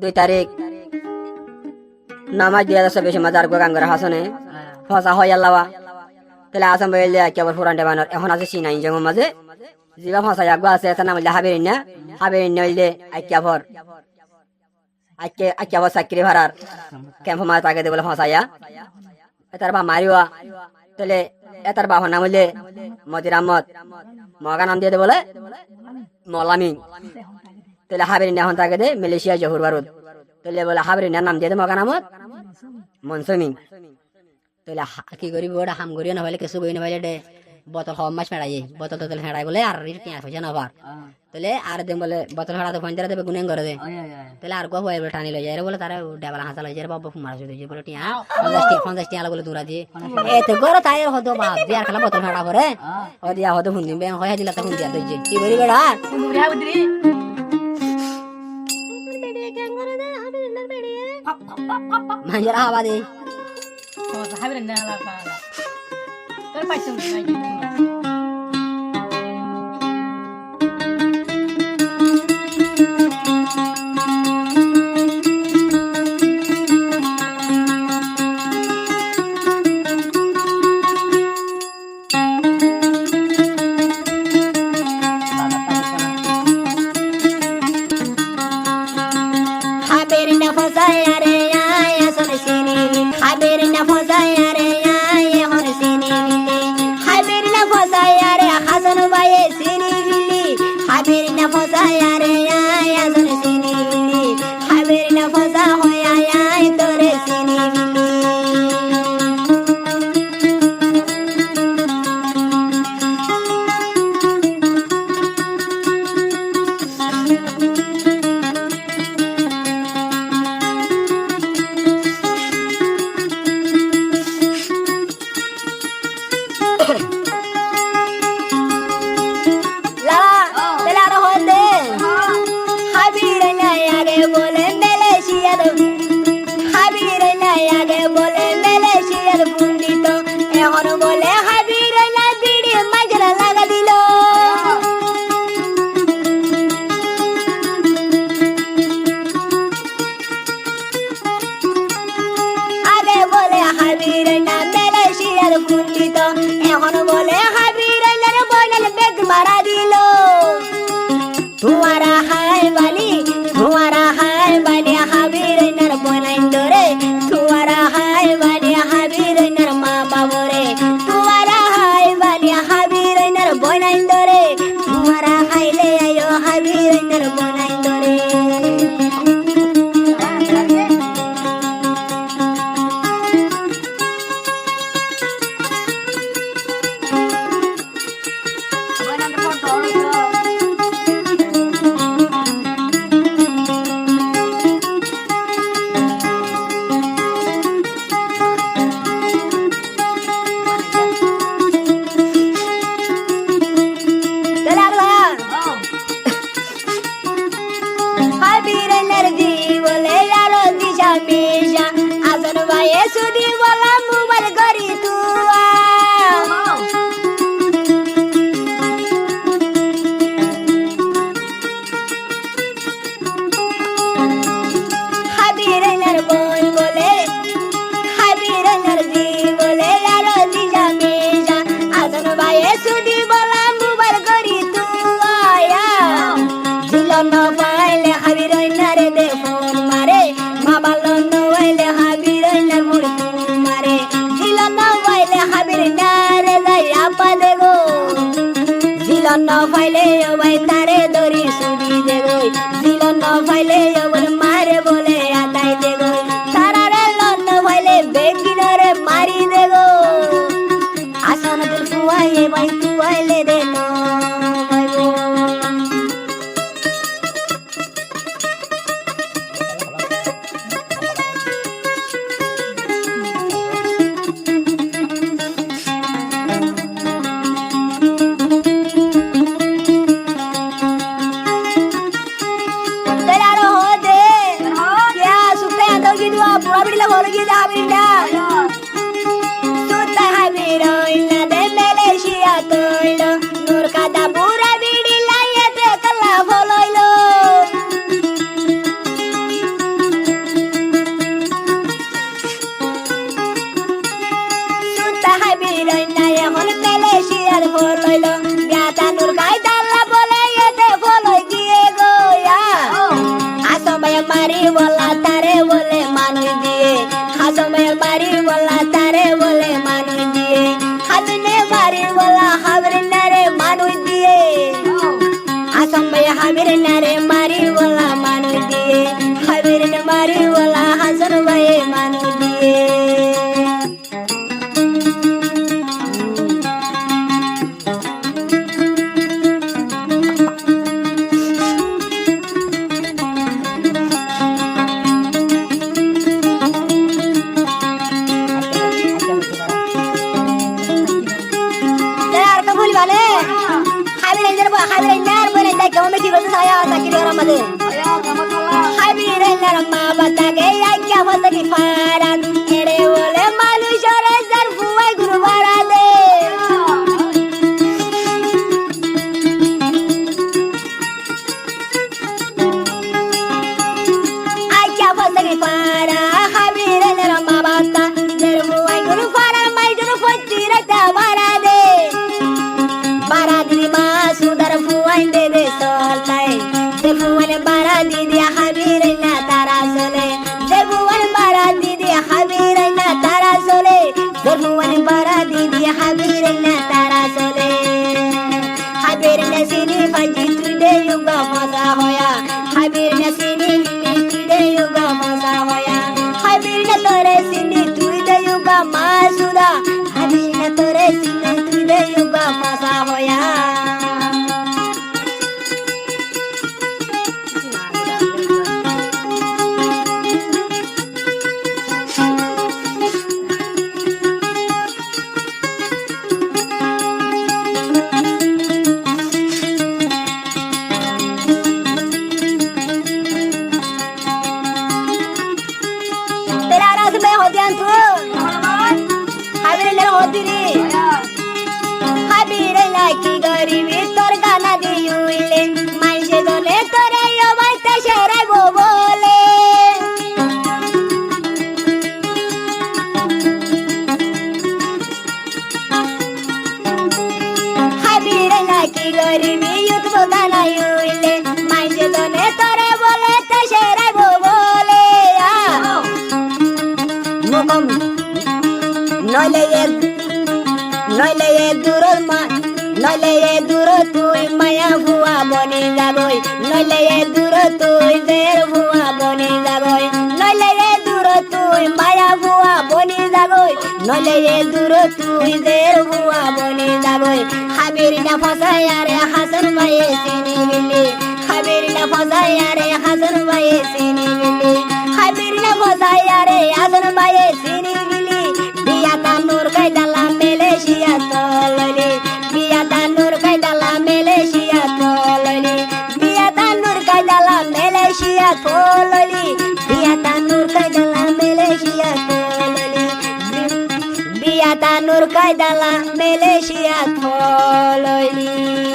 2 তারিখ নামাজ 2026 মাজার গো গাঙ্গরা হাসনে ফসা হয় আল্লাহ তাহলে আসাম বইলে কেবল পুরান দেবানোর এখন আছে সিনাই জঙ্গ মাঝে জিবা ফসা আগো আছে এটা নাম হাবেরিনা হইলে আইক্যাভর আইক্যাভর চাকরি ভাড়ার ক্যাম্প মাছ তাকে দিয়ে বলে ফসাইয়া এটার বা মারিওয়া তাহলে এটার বাবার নাম হইলে মদির আহমদ মগা নাম দিয়ে দে বলে মলামিং তাহলে হাবেরিনা এখন তাকে দে মালয়েশিয়া জহুর বারুদ তাহলে বলে হাবেরিনার নাম দিয়ে দে মগা নামত মনসুমিং তাহলে কি করিব ওটা হাম করিও না পাইলে কিছু করি না পাইলে দে বোতল হওয়া মাছ ফেড়াই বোতল টোতল ফেড়াই বলে আর টিয়া পয়সা না পার তাহলে আর দেন বলে বোতল ফেড়াতে পঞ্চায়েত দেবে গুনেন করে দে তাহলে আর গো বলে টানি লই যায় বলে তারা ডেবালা হাসা লই যায় বাবা মারা শুধু বলে টিয়া 50 টিয়া বলে দূরা দিয়ে এতে গরো তাই হতো বাপ বিয়ার খেলা বোতল ফেড়া পরে ও দিয়া হতো হুন দিন হয় দিলা তখন দিয়া দইছে কি করি বেড়া মাঞ্জারা হাওয়া দে হাবেরিনা লাগা তোর পাইছো Haberina fazaya re ya sone sini Haberina fazaya re ya hone sini Haberina fazaya re hasan baye sini Haberina fazaya re ya sone sini Haberina faza hoya ya tore sini বাড়ি বলা তারে বলে মানুষ দিয়ে হাসমে বাড়ি বলা তারে বলে মানুষ দিয়ে হাসনে বাড়ি বলা হাবরিন রে মানুষ দিয়ে হাসমে হাবরিন রে মারি বলা মানুষ দিয়ে হাবরিন মারি বলা হাসন ভাই মানুষ দিয়ে নইলে এ দূর তুই মায়া ভুয়া বনে যাবই নইলে এ দূর তুই দের ভুয়া বনে যাবই নইলে এ দূর তুই মায়া ভুয়া বনে যাবই নইলে এ দূর তুই দের ভুয়া বনে যাবই হাবির না ফসায়া রে হাসান ভাই সিনি মিলি হাবির না ফসায়া রে হাসান ভাই সিনি মিলি হাবির না ফসায়া রে হাসান ভাই সিনি মিলি বিয়া তানুর কাইদালা মেলেশিয়া তললি বিয়া তানুর কাইদালা মেলেশিয়া তললি বিয়া তানুর কাইদালা মেলেশিয়া তললি বিয়া তানুর কাইদালা মেলেশিয়া তললি বিয়া তানুর কাইদালা মেলেশিয়া তললি